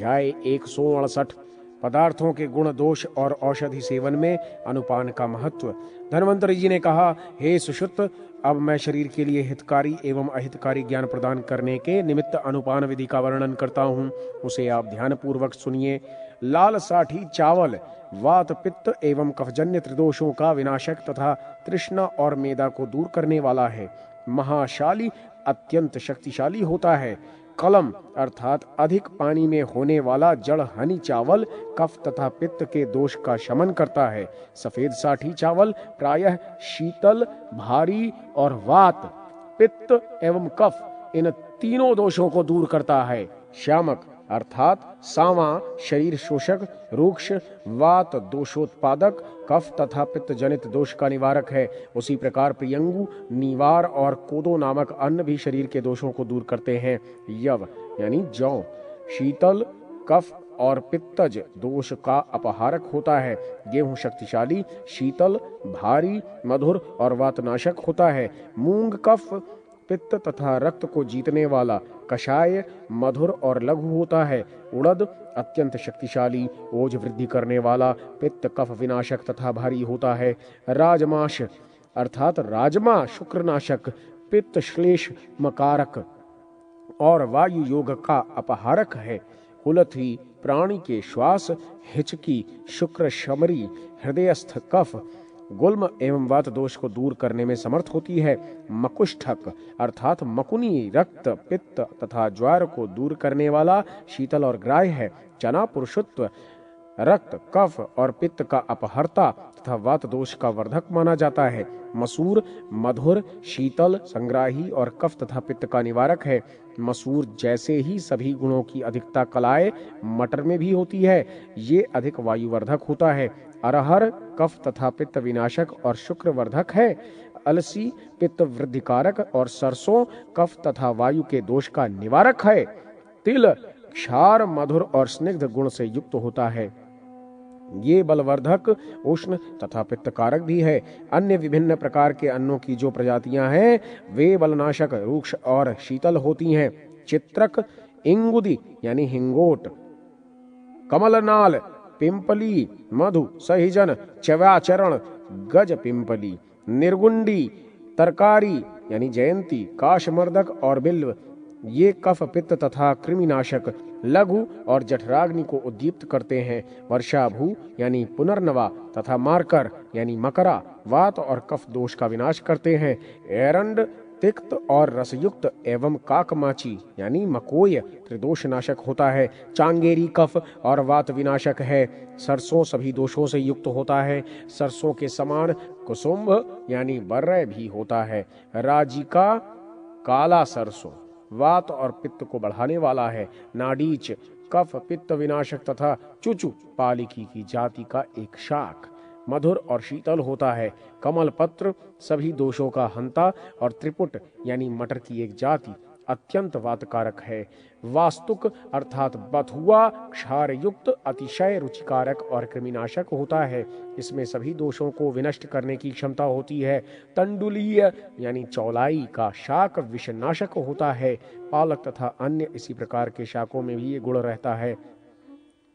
अध्याय 168 पदार्थों के गुण दोष और औषधि सेवन में अनुपान का महत्व। धन्वंतरि जी ने कहा, हे सुश्रुत, अब मैं शरीर के लिए हितकारी एवं अहितकारी ज्ञान प्रदान करने के निमित्त अनुपान विधि का वर्णन करता हूँ, उसे आप ध्यान पूर्वक सुनिए। लाल साठी चावल वात पित्त एवं कफजन्य त्रिदोषों का विनाशक तथा तृष्णा और मेदा को दूर करने वाला है। महाशाली अत्यंत शक्तिशाली होता है। कलम अर्थात अधिक पानी में होने वाला जड़ हनी चावल कफ तथा पित्त के दोष का शमन करता है। सफेद साठी चावल प्रायः शीतल, भारी और वात, पित्त एवं कफ इन तीनों दोषों को दूर करता है। श्यामक अर्थात सांवा शरीर शोषक, रूक्ष वात दोषोत्पादक, कफ तथा पित्त जनित दोष का निवारक है। उसी प्रकार प्रियंगु, नीवार और कोदो नामक अन्न भी शरीर के दोषों को दूर करते हैं। यव यानी जौ शीतल, कफ और पित्तज दोष का अपहारक होता है। गेहूं शक्तिशाली, शीतल, भारी, मधुर और वातनाशक होता है। मूंग कफ, पित्त तथा रक्त को जीतने वाला, कषाय मधुर और लघु होता है। उड़द अत्यंत शक्तिशाली, ओज वृद्धि करने वाला, पित्त कफ विनाशक तथा भारी होता है। राजमाश अर्थात राजमा शुक्रनाशक, पित्त श्लेष मकारक और वायु योग का अपहारक है। कुलथी प्राणी के श्वास, हिचकी शुक्र शमरी, हृदयस्थ कफ, गुल्म एवं वात दोष को दूर करने में समर्थ होती है। मकुष्ठक अर्थात मकुनी रक्त, पित्त तथा ज्वार को दूर करने वाला, शीतल और ग्राह्य है। चना पुरुषत्व, रक्त, कफ और पित्त का अपहर्ता तथा वात दोष का वर्धक माना जाता है। मसूर मधुर, शीतल, संग्राही और कफ तथा पित्त का निवारक है। मसूर जैसे ही सभी गुणों की अधिकता कलाए मटर में भी होती है। ये अधिक वायुवर्धक होता है। अरहर कफ तथा पित्त विनाशक और शुक्र वर्धक है। अलसी पित्त वृद्धिकारक और सरसों कफ तथा वायु के दोष का निवारक है। तिल क्षार मधुर और स्निग्ध गुण से युक्त होता है। ये बलवर्धक, उष्ण तथा पित्तकारक भी है। अन्य विभिन्न प्रकार के अन्नों की जो प्रजातियां हैं वे बलनाशक, रूक्ष और शीतल होती हैं। चित्रक, इंगुदी यानी हिंगोट, कमलनाल, पिंपली, मधु, सहिजन, चव्याचरण, गज पिंपली, निर्गुंडी, तरकारी यानी जयंती, काशमर्दक और बिल्व ये कफ पित्त तथा कृमिनाशक, लघु और जठराग्नि को उद्दीप्त करते हैं। वर्षाभू यानी पुनर्नवा तथा मार्कर यानी मकरा वात और कफ दोष का विनाश करते हैं। एरंड तिक्त और रसयुक्त एवं काकमाची यानी मकोय त्रिदोष नाशक होता है। चांगेरी कफ और वात विनाशक है। सरसों सभी दोषों से युक्त होता है। सरसों के समान कुसुम्भ यानी बर्रय भी होता है। राजिका काला सरसों वात और पित्त को बढ़ाने वाला है। नाडीच कफ पित्त विनाशक तथा चुचु पालिकी की जाति का एक शाक, मधुर और शीतल होता है। कमल पत्र सभी दोषों का हंता और त्रिपुट यानी मटर की एक जाति अत्यंत वातकारक है। वास्तुक अर्थात बथुआ क्षार युक्त अतिशय रुचिकारक और कृमिनाशक होता है। इसमें सभी दोषों को विनष्ट करने की क्षमता होती है। तंडुलीय यानी चौलाई का शाक विषनाशक होता है। पालक तथा अन्य इसी प्रकार के शाकों में भी ये गुण रहता है।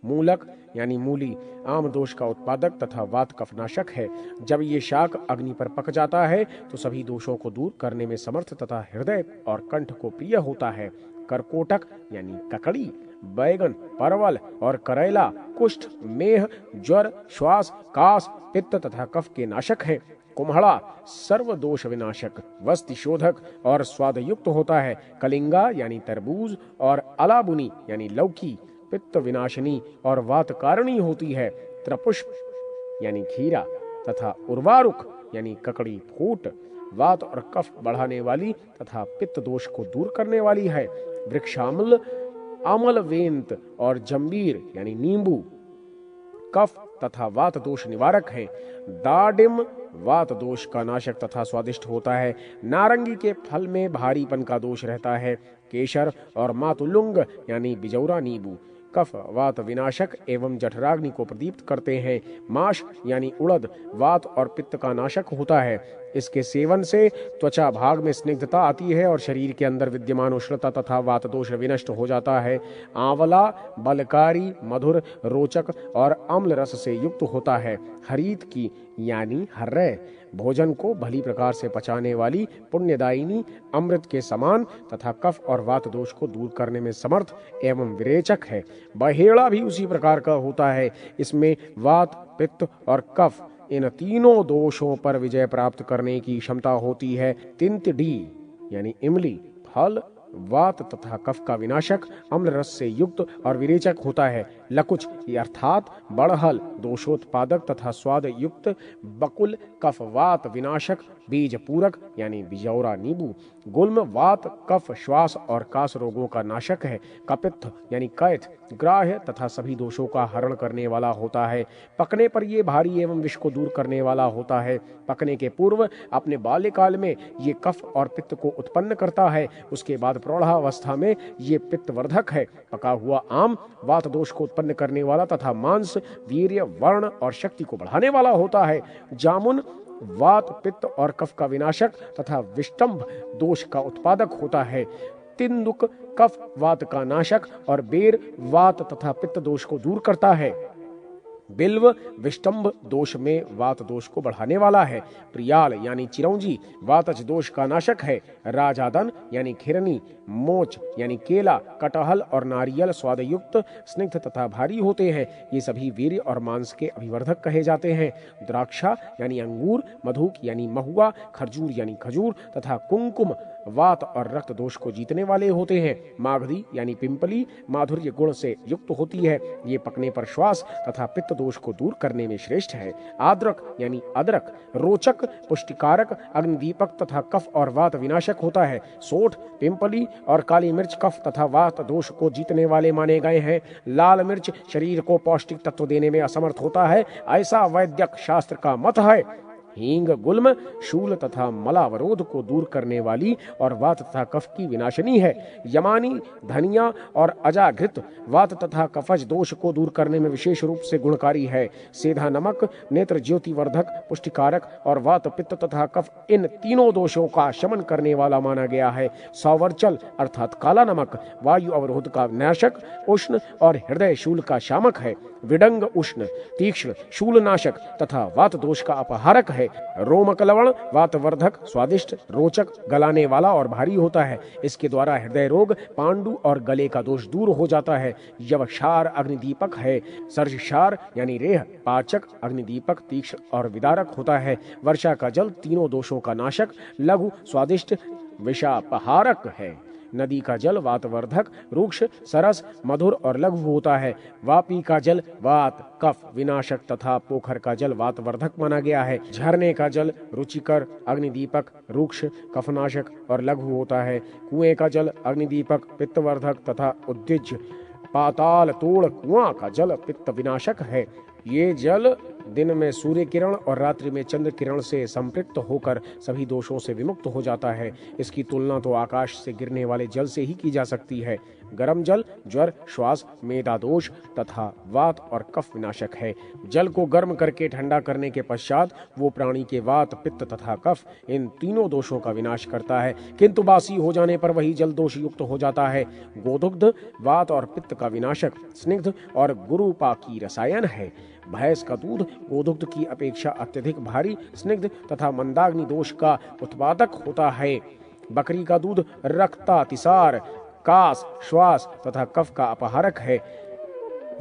मूलक यानी मूली आम दोष का उत्पादक तथा वात कफनाशक है। जब ये शाक अग्नि पर पक जाता है तो सभी दोषों को दूर करने में समर्थ तथा हृदय और कंठ को प्रिय होता है। करकोटक यानी ककड़ी, बैगन, परवल और करेला कुष्ठ, मेह, ज्वर, श्वास, कास, पित्त तथा कफ के नाशक है। कुम्हड़ा सर्व दोष विनाशक, वस्ति शोधक और स्वाद युक्त होता है। कलिंगा यानी तरबूज और अलाबुनी यानी लौकी पित्त विनाशिनी और वात कारिणी होती है। त्रपुष्प यानी खीरा तथा उर्वारुक यानी ककड़ी फूट वात और कफ बढ़ाने वाली तथा पित्त दोष को दूर करने वाली है। वृक्षामल, अमलवेंत और जंबीर यानी नींबू कफ तथा वात दोष निवारक है। दाडिम वात दोष का नाशक तथा स्वादिष्ट होता है। नारंगी के फल में भारीपन का दोष रहता है। केसर और मातुलुंग यानी बिजौरा नींबू कफ वात विनाशक एवं जठराग्नि को प्रदीप्त करते हैं। माश यानी उड़द वात और पित्त का नाशक होता है। इसके सेवन से त्वचा भाग में स्निग्धता आती है और शरीर के अंदर विद्यमान उष्णता तथा वात दोष विनष्ट हो जाता है। आंवला बलकारी, मधुर, रोचक और अम्ल रस से युक्त होता है। हरीत की यानी हर्रै भोजन को भली प्रकार से पचाने वाली, पुण्यदायिनी, अमृत के समान तथा कफ और वात दोष को दूर करने में समर्थ एवं विरेचक है। बहेड़ा भी उसी प्रकार का होता है। इसमें वात, पित्त और कफ इन तीनों दोषों पर विजय प्राप्त करने की क्षमता होती है। तिंतडी यानी इमली फल वात तथा कफ का विनाशक, अम्ल रस से युक्त और विरेचक होता है। लकुच अर्थात बड़हल दोषोत्पादक तथा स्वाद युक्त। बकुल कफ वात विनाशक, बीज पूरक यानी बिजौरा नींबू। गुल्म वात कफ श्वास और कास रोगों का नाशक है। कपित्थ यानी कैथ ग्राह्य तथा सभी दोषों का हरण करने वाला होता है। पकने पर ये भारी एवं विष को दूर करने वाला होता है। पकने के पूर्व अपने बाल्यकाल में ये कफ और पित्त को उत्पन्न करता है। उसके बाद प्रौढ़ावस्था में ये पित्तवर्धक है। पका हुआ आम वात दोष को उत्पन्न करने वाला तथा मांस, वीर्य, वर्ण और शक्ति को बढ़ाने वाला होता है। जामुन वात, पित्त और कफ का विनाशक तथा विष्टंभ दोष का उत्पादक होता है। तिंदुक कफ वात का नाशक और बेर वात तथा पित्त दोष को दूर करता है। बिल्व विष्टंभ दोष में वात दोष को बढ़ाने वाला है। प्रियाल यानी चिरौंजी वातज दोष का नाशक है। राजादन यानी खिरनी, मोच यानी केला, कटहल और नारियल स्वादयुक्त, स्निग्ध तथा भारी होते हैं। ये सभी वीर्य और मांस के अभिवर्धक कहे जाते हैं। द्राक्षा यानी अंगूर, मधुक यानी महुआ, खरजूर यानी खजूर तथा कुंकुम वात और रक्त दोष को जीतने वाले होते हैं। मागधी यानी पिंपली माधुर्य गुण से युक्त होती है। ये पकने पर श्वास तथा पित्त दोष को दूर करने में श्रेष्ठ है। आद्रक यानी अदरक रोचक, पुष्टिकारक, अग्निदीपक तथा कफ और वात विनाशक होता है। सोठ, पिंपली और काली मिर्च कफ तथा वात दोष को जीतने वाले माने गए हैं। लाल मिर्च शरीर को पौष्टिक तत्व देने में असमर्थ होता है, ऐसा वैद्यक शास्त्र का मत है। हींग गुल्म शूल तथा मलावरोध को दूर करने वाली और वात तथा कफ की विनाशिनी है। यमानी धनिया और अजाघृत वात तथा कफज दोष को दूर करने में विशेष रूप से गुणकारी है। सेधा नमक नेत्र ज्योति वर्धक, पुष्टिकारक और वात पित्त तथा कफ इन तीनों दोषों का शमन करने वाला माना गया है। सौवरचल अर्थात काला नमक वायु अवरोध का नाशक, उष्ण और हृदय शूल का शामक है। विडंग उष्ण, तीक्ष्ण, शूलनाशक तथा वात दोष का अपहारक है। रोमक लवण वातवर्धक, स्वादिष्ट, रोचक, गलाने वाला और भारी होता है। इसके द्वारा हृदय रोग, पांडु और गले का दोष दूर हो जाता है। यवक्षार अग्निदीपक है। सर्षार यानी रेह पाचक, अग्निदीपक, तीक्ष्ण और विदारक होता है। वर्षा का जल तीनों दोषों का नाशक, लघु, स्वादिष्ट, विषापहारक है। नदी का जल वातवर्धक, रूक्ष, सरस, मधुर और लघु होता है। वापी का जल वात कफ विनाशक तथा पोखर का जल वातवर्धक माना गया है। झरने का जल रुचिकर, अग्निदीपक, रूक्ष, कफनाशक और लघु होता है। कुएं का जल अग्निदीपक, पित्तवर्धक तथा उद्दिज। पाताल तोड़ कुआं का जल पित्त विनाशक है। ये जल दिन में सूर्य किरण और रात्रि में चंद्र किरण से संपृक्त होकर सभी दोषों से विमुक्त हो जाता है। इसकी तुलना तो आकाश से गिरने वाले जल से ही की जा सकती है। गर्म जल ज्वर, श्वास, मेदा दोष तथा वात और कफ विनाशक है। जल को गर्म करके ठंडा करने के पश्चात वो प्राणी के वात, पित्त तथा कफ इन तीनों दोषों का विनाश करता है, किंतु बासी हो जाने पर वही जल दोष युक्त हो जाता है। गोदुग्ध वात और पित्त का विनाशक, स्निग्ध और गुरुपाकी रसायन है। भैंस का दूध गोदुग्ध की अपेक्षा अत्यधिक भारी, स्निग्ध तथा मंदाग्नि दोष का उत्पादक होता है। बकरी का दूध रक्तातिसार, कास, श्वास तथा कफ का अपहारक है।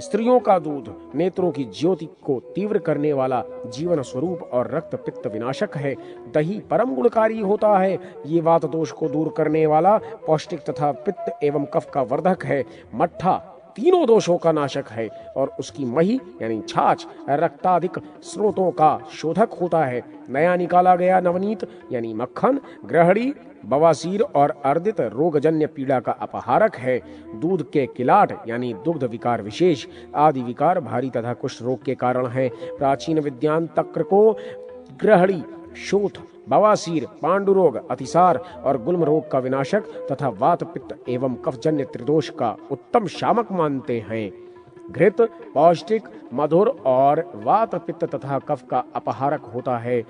स्त्रियों का दूध नेत्रों की ज्योति को तीव्र करने वाला, जीवन स्वरूप और रक्त पित्त विनाशक है। दही परम गुणकारी होता है। ये वात दोष को दूर करने वाला, पौष्टिक तथा पित्त एवं कफ का वर्धक है। मट्ठा तीनों दोषों का नाशक है और उसकी मही यानी छाछ रक्ताधिक स्रोतों का शोधक होता है। नया निकाला गया नवनीत यानी मक्खन ग्रहणी, बवासीर और अर्दित रोगजन्य पीड़ा का अपहारक है। दूध के किलाट यानी दुग्ध विकार विशेष आदि विकार भारी तथा कुष्ठ रोग के कारण है। प्राचीन विद्यान तक्र को ग्रहणी, शोथ, बवासीर, पांडुरोग, अतिसार और गुल्म रोग का विनाशक तथा वात, पित्त एवं कफजन्य त्रिदोष का उत्तम शामक मानते हैं। घृत पौष्टिक, मधुर और वात, पित्त तथा कफ का अपहारक होता है।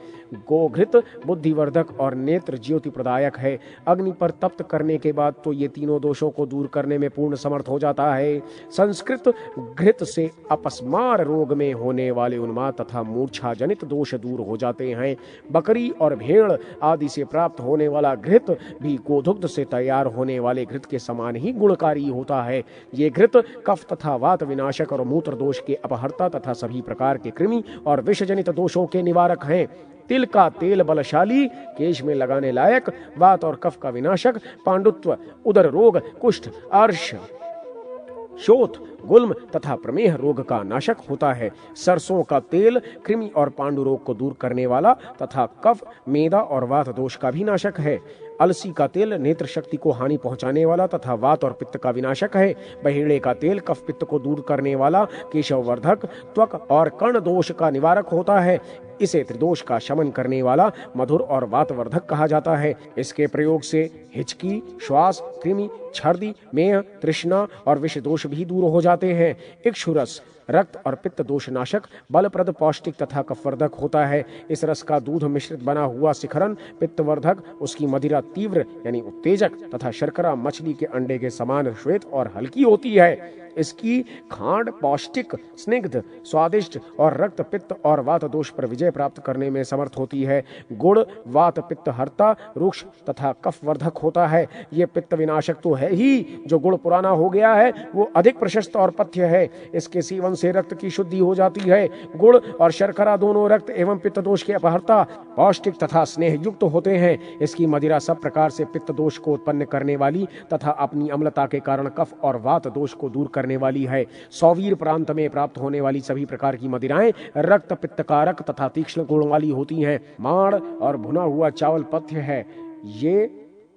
गोघृत बुद्धिवर्धक और नेत्र ज्योति प्रदायक है। अग्नि पर तप्त करने के बाद तो ये तीनों दोषों को दूर करने में पूर्ण समर्थ हो जाता है। संस्कृत घृत से अपस्मार रोग में होने वाले उन्माद तथा मूर्छा जनित दोष दूर हो जाते हैं। बकरी और भेड़ आदि से प्राप्त होने वाला घृत भी गोधुग्ध से तैयार होने वाले घृत के समान ही गुणकारी होता है। ये घृत कफ तथा वात विनाशक और मूत्र दोष के अपहर्ता तथा सभी प्रकार के कृमि और विषजनित दोषों के निवारक हैं। तिल का तेल बलशाली, केश में लगाने लायक, वात और कफ का विनाशक, पांडुत्व, उदर रोग, कुष्ठ, अर्श, शोथ, गुल्म तथा प्रमेह रोग का नाशक होता है। सरसों का तेल कृमि और पांडु रोग को दूर करने वाला तथा कफ, मेदा और वात दोष का भी नाशक है। अलसी का तेल नेत्र शक्ति को हानि पहुंचाने वाला तथा वात और पित्त का विनाशक है। बहेड़े का तेल कफ पित्त को दूर करने वाला, केशववर्धक, त्वक और कर्ण दोष का निवारक होता है। इसे त्रिदोष का शमन करने वाला, मधुर और वातवर्धक कहा जाता है। इसके प्रयोग से हिचकी, श्वास, कृमि, छर्दी, मेह, तृष्णा और विष दोष भी दूर हो जाते हैं। इक्षुरस रक्त और पित्त दोष नाशक, बलप्रद, पौष्टिक तथा कफवर्धक होता है। इस रस का दूध मिश्रित बना हुआ शिखरन पित्तवर्धक, उसकी मदिरा तीव्र यानी उत्तेजक तथा शर्करा मछली के अंडे के समान श्वेत और हल्की होती है। इसकी खांड पौष्टिक, स्निग्ध, स्वादिष्ट और रक्त, पित्त और वात दोष पर विजय प्राप्त करने में समर्थ होती है। गुड़ वात पित्त हरता, रुक्ष तथा कफवर्धक होता है। ये पित्त विनाशक तो है ही, जो गुड़ पुराना हो गया है वो अधिक प्रशस्त और पथ्य है। इसके सेवन से रक्त की शुद्धि हो जाती है। गुड़ और शर्करा दोनों रक्त एवं पित्त दोष के अपहर्ता, पौष्टिक तथा स्नेह युक्त होते हैं। इसकी मदिरा सब प्रकार से पित्त दोष को उत्पन्न करने वाली तथा अपनी अम्लता के कारण कफ और वात दोष को दूर करने वाली है। सौवीर प्रांत में प्राप्त होने वाली सभी प्रकार की मदिराएं रक्त पित्तकारक तथा तीक्ष्ण गुण वाली होती हैं। माड़ और भुना हुआ चावल पथ्य है। ये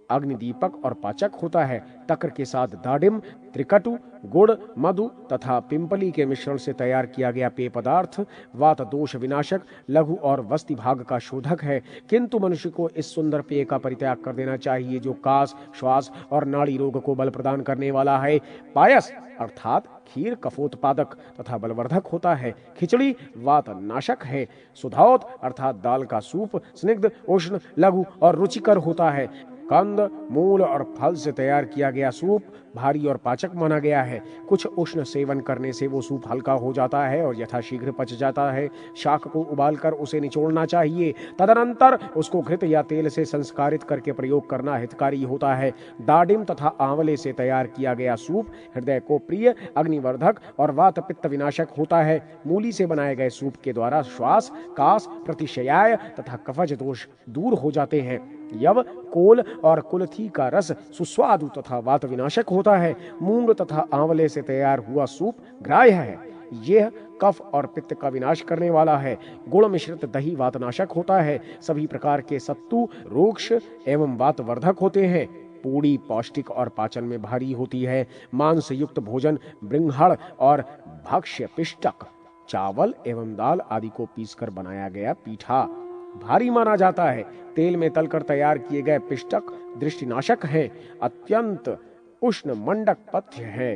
अग्निदीपक और पाचक होता है। तक्र के साथ दाडिम, त्रिकटु, गुड़, मधु तथा पिंपली के मिश्रण से तैयार किया गया पेय पदार्थ वात दोष विनाशक, लघु और वस्ति भाग का शोधक है। किंतु मनुष्य को इस सुंदर पेय का परित्याग कर देना चाहिए, जो कास, श्वास और नाड़ी रोग को बल प्रदान करने वाला है। पायस अर्थात खीर कफोत्पादक तथा बलवर्धक होता है। खिचड़ी वात नाशक है। सुधौत अर्थात दाल का सूप स्निग्ध, उष्ण, लघु और रुचिकर होता है। कंद, मूल और फल से तैयार किया गया सूप भारी और पाचक माना गया है। कुछ उष्ण सेवन करने से वो सूप हल्का हो जाता है और यथाशीघ्र पच जाता है। शाक को उबालकर उसे निचोड़ना चाहिए, तदनंतर उसको घृत या तेल से संस्कारित करके प्रयोग करना हितकारी होता है। दाडिम तथा आंवले से तैयार किया गया सूप हृदय को प्रिय, अग्निवर्धक और वात पित्त विनाशक होता है। मूली से बनाए गए सूप के द्वारा श्वास, कास, प्रतिशयाय तथा कफज दोष दूर हो जाते हैं। यव, कोल और कुलथी का रस सुस्वादु तथा वात विनाशक होता है। मूंग तथा आंवले से तैयार हुआ सूप ग्राह्य है। यह कफ और पित्त का विनाश करने वाला है। गुड़ मिश्रित दही वातनाशक होता है। सभी प्रकार के सत्तू रोक्ष एवं वातवर्धक होते हैं। पूड़ी पौष्टिक और पाचन में भारी होती है। मांस युक्त भोजन ब्रिंघाड़ और भक्ष्य पिष्टक, चावल एवं दाल आदि को पीसकर बनाया गया पीठा भारी माना जाता है। तेल में तलकर तैयार किए गए पिष्टक दृष्टिनाशक हैं। अत्यंत उष्ण मंडक पथ्य है।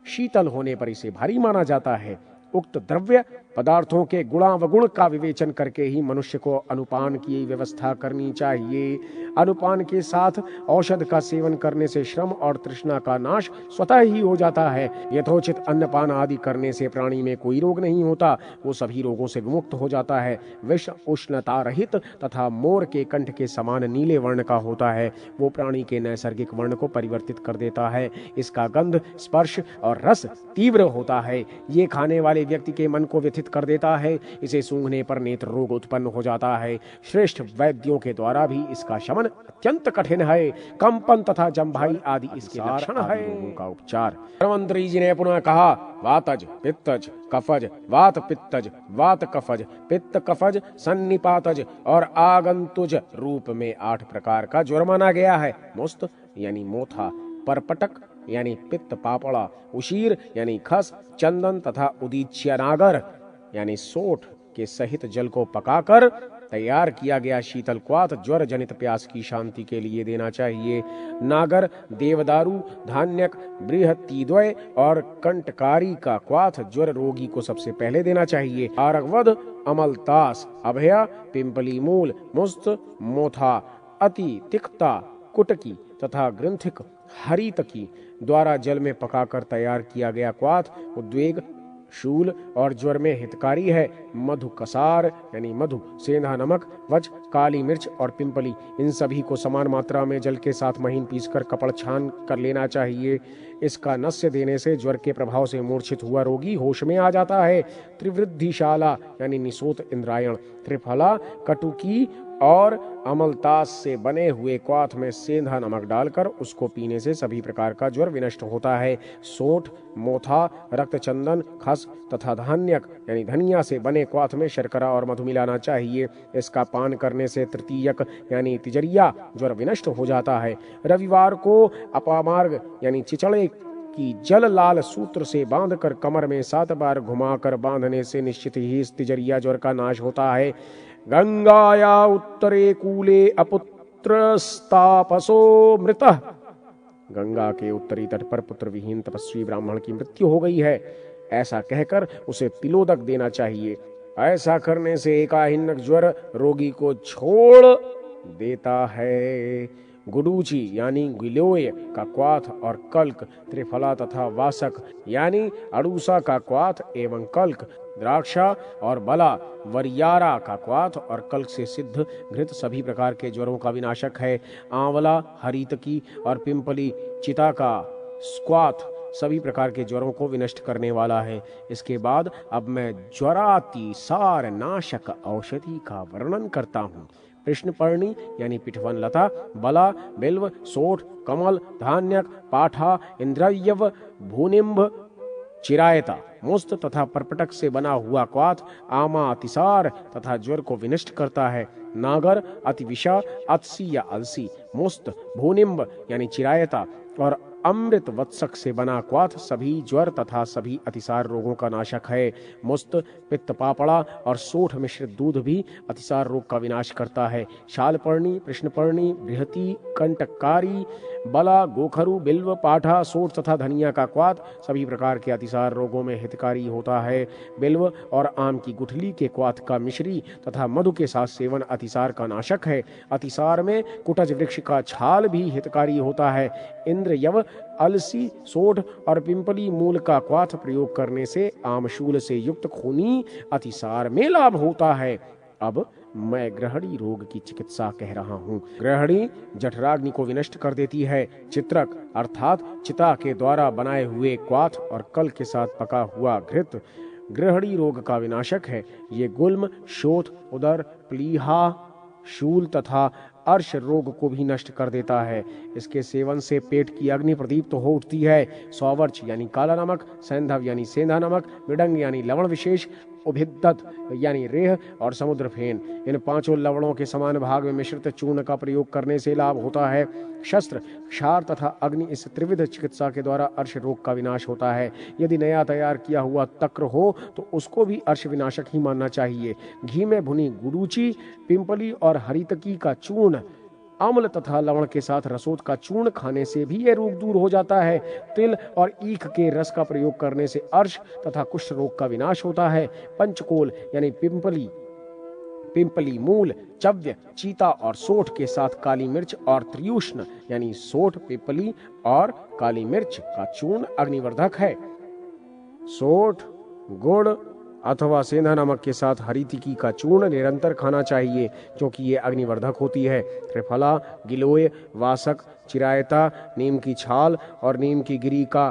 शीतल होने पर इसे भारी माना जाता है। उक्त द्रव्य पदार्थों के गुणावगुण का विवेचन करके ही मनुष्य को अनुपान की व्यवस्था करनी चाहिए। अनुपान के साथ औषध का सेवन करने से श्रम और तृष्णा का नाश स्वतः ही हो जाता है। यथोचित अन्नपान आदि करने से प्राणी में कोई रोग नहीं होता, वो सभी रोगों से विमुक्त हो जाता है। विष उष्णता रहित तथा मोर के कंठ के समान नीले वर्ण का होता है। वो प्राणी के नैसर्गिक वर्ण को परिवर्तित कर देता है। इसका गंध, स्पर्श और रस तीव्र होता है। ये खाने वाले व्यक्ति के मन को व्यथित कर देता है। इसे सूंघने पर नेत्र रोग उत्पन्न हो जाता है। श्रेष्ठ वैद्यों के द्वारा भी इसका शमन अत्यंत कठिन है। कंपन तथा जम्भाई आदि इसके लक्षण है। रोगों का उपचार धन्वंतरी जी ने पुनः कहा, वातज, पित्तज, कफज, वात पित्तज, वात कफज, पित्त कफज, सन्निपातज और आगंतुज रूप में 8 प्रकार का ज्वर माना गया है। मुस्त यानी मोथा, परपटक यानी पित्त पापड़ा, उशीर यानी खस, चंदन तथा उदीच्यनागर यानी सोठ के सहित जल को पकाकर तैयार किया गया शीतल क्वाथ ज्वर जनित प्यास की शांति के लिए देना चाहिए। नागर, देवदारू, धान्यक, बृहत्तीद्वय और कंटकारी का क्वाथ ज्वर रोगी को सबसे पहले देना चाहिए। आरगवद, अमलतास, अभया, पिंपली मूल, मुस्त, मोथा, अति तिक्ता, कुटकी तथा ग्रंथिक हरितकी द्वारा जल में पकाकर तैयार किया गया क्वाथ उद्वेग, शूल और ज्वर में हितकारी है। मधु कसार यानी मधु, सेंधा नमक, वच, काली मिर्च और पिंपली, इन सभी को समान मात्रा में जल के साथ महीन पीसकर कपड़ छान कर लेना चाहिए। इसका नस्य देने से ज्वर के प्रभाव से मूर्छित हुआ रोगी होश में आ जाता है। त्रिवृद्धिशाला यानी निसोत इंद्रायण, त्रिफला, कटुकी और अमलतास से बने हुए क्वाथ में सेंधा नमक डालकर उसको पीने से सभी प्रकार का ज्वर विनष्ट होता है। सोंठ, मोथा, रक्तचंदन, खस तथा धान्यक यानी धनिया से बने क्वाथ में शर्करा और मधु मिलाना चाहिए। इसका पान करने से तृतीयक यानी तिजरिया ज्वर विनष्ट हो जाता है। रविवार को अपामार्ग यानी चिचड़े की जल लाल सूत्र से बांधकर कमर में 7 बार घुमाकर बांधने से निश्चित ही इस तिजरिया ज्वर का नाश होता है। गंगाया उत्तरे कूले अपुत्रस्तापसो मृतः, गंगा के उत्तरी तट पर पुत्र विहीन तपस्वी ब्राह्मण की मृत्यु हो गई है, ऐसा कहकर उसे तिलोदक देना चाहिए। ऐसा करने से एकाहिनक ज्वर रोगी को छोड़ देता है। गुडूची यानी गिलोय का क्वाथ और कल्क, त्रिफला तथा वासक यानी अड़ूसा का क्वाथ एवं कल्क, द्राक्षा और बला, वरियारा का क्वाथ और कल्क से सिद्ध घृत सभी प्रकार के ज्वरों का विनाशक है। आंवला, हरितकी और पिंपली, चिता का स्क्वाथ सभी प्रकार के ज्वरों को विनष्ट करने वाला है। इसके बाद अब मैं ज्वरातिसार नाशक औषधि का वर्णन करता हूँ। कृष्णपर्णी यानी पिठवन लता, बला, बिल्व, सोठ, कमल, धान्यक, पाठा, इंद्रयव, भूनिम्ब, चिरायता, मुस्त तथा परपटक से बना हुआ क्वाथ आमा, अतिसार तथा ज्वर को विनष्ट करता है। नागर, अतिविषा, अतसी या अलसी, मुस्त, भूनिम्ब यानी चिरायता और अमृत वत्सक से बना क्वाथ सभी ज्वर तथा सभी अतिसार रोगों का नाशक है। मुस्त, पित्त पापड़ा और सोठ मिश्रित दूध भी अतिसार रोग का विनाश करता है। शालपर्णी, कृष्णपर्णी, बृहति, कंटकारी, बला, गोखरू, बिल्व, पाठा, सोठ तथा धनिया का क्वाथ सभी प्रकार के अतिसार रोगों में हितकारी होता है। बिल्व और आम की गुठली के क्वाथ का मिश्री तथा मधु के साथ सेवन अतिसार का नाशक है। अतिसार में कुटज वृक्ष का छाल भी हितकारी होता है। इंद्रयव, अलसी, सोठ और पिंपली मूल का क्वाथ प्रयोग करने से आमशूल से युक्त खूनी अतिसार में लाभ होता है। अब मैं ग्रहणी रोग की चिकित्सा कह रहा हूँ। ग्रहणी जठराग्नि को विनष्ट कर देती है। चित्रक अर्थात चिता के द्वारा बनाए हुए क्वाथ और कल के साथ पका हुआ घृत ग्रहणी रोग का विनाशक है। ये गुल्म, शोथ, उदर, प्लीहा, शूल तथा अर्श रोग को भी नष्ट कर देता है। इसके सेवन से पेट की अग्नि प्रदीप्त हो उठती है। सौवर्च यानी काला नमक, सैंधव यानी सेंधा नमक, मृडंग यानी लवण विशेष, उभिद्दत यानी रेह और समुद्र फेन, इन 5 लवणों के समान भाग में मिश्रित चूर्ण का प्रयोग करने से लाभ होता है। शस्त्र, क्षार तथा अग्नि इस त्रिविध चिकित्सा के द्वारा अर्श रोग का विनाश होता है। यदि नया तैयार किया हुआ तक्र हो तो उसको भी अर्श विनाशक ही मानना चाहिए। घी में भुनी गुडूची, पिंपली और हरितकी का चूर्ण, अम्ल तथा लवण के साथ रसोद का चूर्ण खाने से भी यह रोग दूर हो जाता है। तिल और ईख के रस का प्रयोग करने से अर्श तथा कुष्ठ रोग का विनाश होता है। पंचकोल यानी पिंपली मूल, चव्य, चीता और सोठ के साथ काली मिर्च और त्रियुष्ण यानी सोठ, पिपली और काली मिर्च का चूर्ण अग्निवर्धक है। सोठ, गुड़ अथवा सेंधा नमक के साथ हरितिकी का चूर्ण निरंतर खाना चाहिए क्योंकि ये अग्निवर्धक होती है। त्रिफला, गिलोय, वासक, चिरायता, नीम की छाल और नीम की गिरी का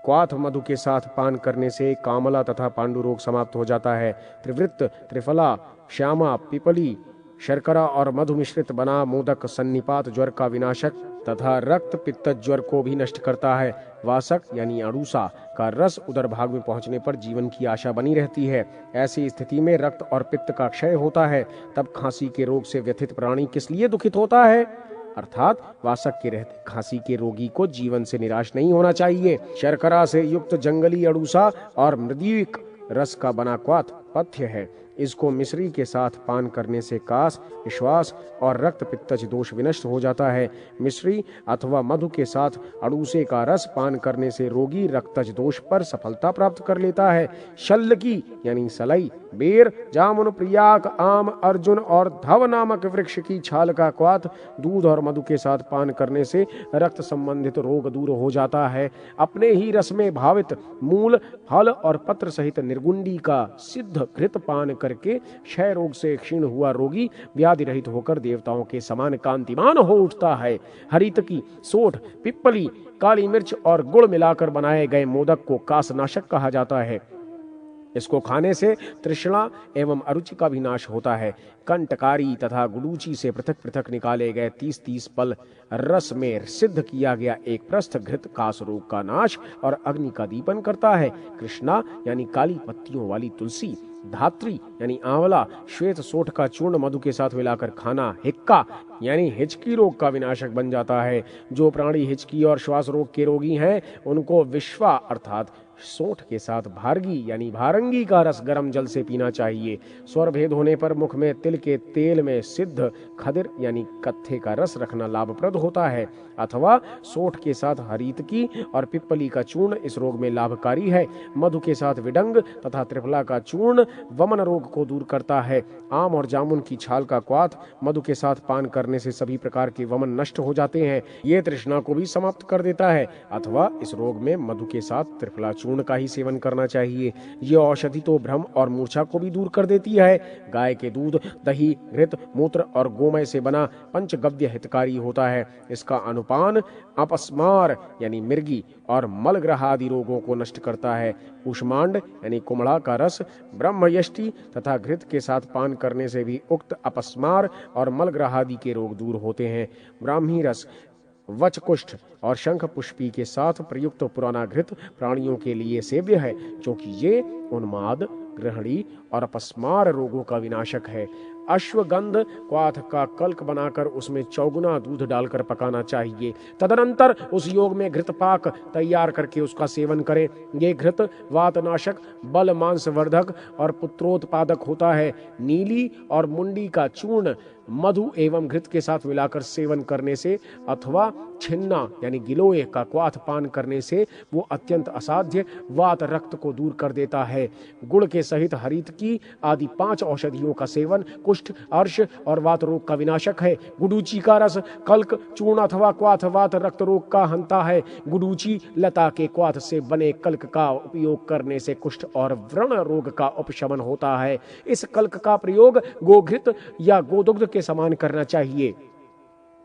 क्वाथ मधु के साथ पान करने से कामला तथा पांडु रोग समाप्त हो जाता है। त्रिवृत्त, त्रिफला, श्यामा, पिपली, शर्करा और मधु मिश्रित बना मोदक सन्निपात ज्वर का विनाशक तथा रक्त पित्त ज्वर को भी नष्ट करता है। वासक यानी अड़ूसा का रस उदर भाग में पहुंचने पर जीवन की आशा बनी रहती है। ऐसी स्थिति में रक्त और पित्त का क्षय होता है। तब खांसी के रोग से व्यथित प्राणी किस लिए दुखित होता है? अर्थात वासक के रहते खांसी के रोगी को जीवन से निराश नहीं होना चाहिए। शर्करा से युक्त जंगली अड़ूसा और मृदुक रस का बना क्वाथ पथ्य है। इसको मिश्री के साथ पान करने से कास, श्वास और रक्त पित्तज दोष विनष्ट हो जाता है। मिश्री अथवा मधु के साथ अड़ूसे का रस पान करने से रोगी रक्तज दोष पर सफलता प्राप्त कर लेता है। शल्यकी यानी सलई, बेर, जामुन, प्रियाक, आम, अर्जुन और धव नामक वृक्ष की छाल का क्वाथ दूध और मधु के साथ पान करने से रक्त संबंधित रोग दूर हो जाता है। अपने ही रस में भावित मूल, फल और पत्र सहित निर्गुंडी का सिद्ध घृत पान करके क्षय रोग से क्षीण हुआ रोगी व्याधि रहित होकर देवताओं के समान कांतिमान हो उठता है। हरितकी, सोठ, पिप्पली, काली मिर्च और गुड़ मिलाकर बनाए गए मोदक को कासनाशक कहा जाता है। इसको खाने से तृष्णा एवं अरुचि का भी नाश होता है। कंटकारी तथा गुडूची से पृथक पृथक निकाले गए 30-30 पल रस में सिद्ध किया गया एक प्रस्थ घृत कास रोग का नाश और अग्नि का दीपन करता है। कृष्णा यानी काली पत्तियों वाली तुलसी, धात्री यानी आंवला, श्वेत सोठ का चूर्ण मधु के साथ मिलाकर खाना हिक्का यानी हिचकी रोग का विनाशक बन जाता है। जो प्राणी हिचकी और श्वास रोग के रोगी हैं उनको विश्वा अर्थात सोठ के साथ भारगी यानी भारंगी का रस गर्म जल से पीना चाहिए। स्वर भेद होने पर मुख में तिल के तेल में सिद्ध खदिर यानी कत्थे का रस रखना लाभप्रद होता है, अथवा सोठ के साथ हरीतकी और पिप्पली का चूर्ण इस रोग में लाभकारी है। मधु के साथ विडंग तथा त्रिफला का चूर्ण वमन रोग को दूर करता है। आम और जामुन की छाल का क्वाथ मधु के साथ पान करने से सभी प्रकार के वमन नष्ट हो जाते हैं। ये तृष्णा को भी समाप्त कर देता है, अथवा इस रोग में मधु के साथ त्रिफला चूर्ण का ही सेवन करना चाहिए। ये औषधि तो भ्रम और मूर्छा को भी दूर कर देती है। गाय के दूध, दही, घृत, मूत्र और गोमय से बना पंचगव्य हितकारी होता है। इसका अनुपान अपस्मार यानी मिर्गी और मलग्रह आदि रोगों को नष्ट करता है। कुष्मांड यानी कुमड़ा का रस, ब्रह्मयष्टि तथा घृत के साथ पान करने से भी उक्त अपस्मार और मलग्रह आदि के रोग दूर होते हैं। ब्राह्मी रस, वचकुष्ठ और शंख पुष्पी के साथ प्रयुक्त पुराना घृत प्राणियों के लिए सेव्य है, क्योंकि ये उन्माद, ग्रहणी और अपस्मार रोगों का विनाशक है। अश्वगंध क्वाथ का कल्क बनाकर उसमें चौगुना दूध डालकर पकाना चाहिए। तदनंतर उस योग में घृत पाक तैयार करके उसका सेवन करें। ये घृत वातनाशक, बल मांसवर्धक और पुत्रोत्पादक होता है। नीली और मुंडी का चूर्ण मधु एवं घृत के साथ मिलाकर सेवन करने से अथवा छिन्ना यानी गिलोय का क्वाथ पान करने से वो अत्यंत असाध्य वात रक्त को दूर कर देता है। गुड़ के सहित हरितकी आदि 5 औषधियों का सेवन कुष्ठ, अर्श और वात रोग का विनाशक है। गुडूची का रस कल्क चूर्ण अथवा क्वाथ वात रक्त रोग का हंता है। गुडूची लता के क्वाथ से बने कल्क का उपयोग करने से कुष्ठ और व्रण रोग का उपशमन होता है। इस कल्क का प्रयोग गोघृत या गोदुग्ध के समान करना चाहिए।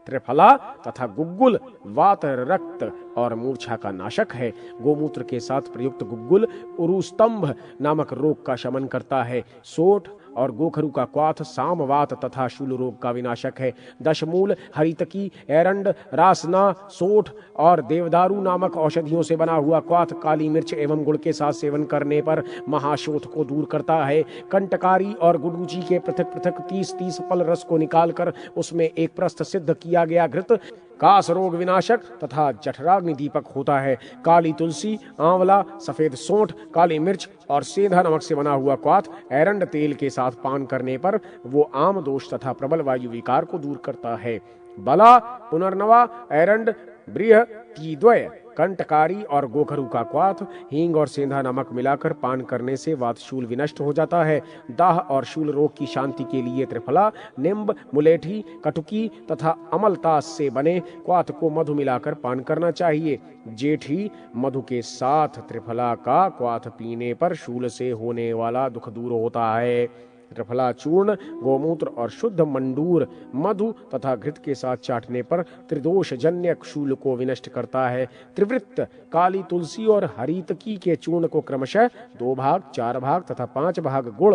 त्रिफला तथा गुग्गुल वात, रक्त और मूर्छा का नाशक है। गोमूत्र के साथ प्रयुक्त गुग्गुल उरुस्तंभ नामक रोग का शमन करता है। सोठ और गोखरू का क्वाथ सामवात तथा शूल रोग का विनाशक है। दशमूल, हरितकी, एरंड, रासना, सोठ और देवदारू नामक औषधियों से बना हुआ क्वाथ काली मिर्च एवं गुड़ के साथ सेवन करने पर महाशोथ को दूर करता है। कंटकारी और गुडूची के पृथक पृथक 30-30 पल रस को निकालकर उसमें एक प्रस्थ सिद्ध किया गया घृत कास रोग विनाशक तथा जठराग्नि दीपक होता है। काली तुलसी, आंवला, सफेद सोंठ, काली मिर्च और सेंधा नमक से बना हुआ क्वाथ एरंड तेल के साथ पान करने पर वो आम दोष तथा प्रबल वायु विकार को दूर करता है। बला, पुनर्नवा, एरंड, ब्रीह, तीद्वय, कंटकारी और गोखरू का क्वाथ हींग और सेंधा नमक मिलाकर पान करने से वातशूल विनष्ट हो जाता है। दाह और शूल रोग की शांति के लिए त्रिफला, निम्ब, मुलेठी, कटुकी तथा अमलतास से बने क्वाथ को मधु मिलाकर पान करना चाहिए। जेठी मधु के साथ त्रिफला का क्वाथ पीने पर शूल से होने वाला दुख दूर होता है। त्रिफला चूर्ण, गोमूत्र और शुद्ध मंडूर मधु तथा घृत के साथ चाटने पर त्रिदोष जन्य शूल को विनष्ट करता है। त्रिवृत्त, काली तुलसी और हरितकी के चूर्ण को क्रमशः 2 भाग, 4 भाग तथा 5 भाग गुड़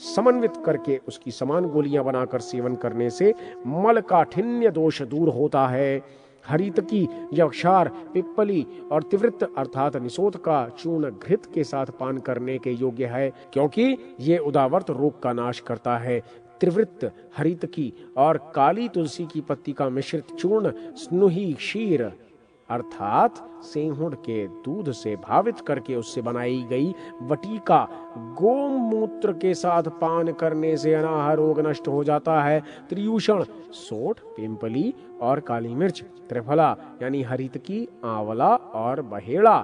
समन्वित करके उसकी समान गोलियां बनाकर सेवन करने से मलकाठिन्य दोष दूर होता है। हरितकी, यक्षार, पिप्पली और तिवृत्त अर्थात निशोथ का चूर्ण घृत के साथ पान करने के योग्य है, क्योंकि ये उदावर्त रोग का नाश करता है। त्रिवृत्त, हरितकी और काली तुलसी की पत्ती का मिश्रित चूर्ण स्नुही क्षीर अर्थात सेंहुड़ के दूध से भावित करके उससे बनाई गई वटिका गोमूत्र के साथ पान करने से अनाह रोग नष्ट हो जाता है। त्रियूषण सोंठ, पिंपली और काली मिर्च, त्रिफला यानी हरितकी, आंवला और बहेड़ा,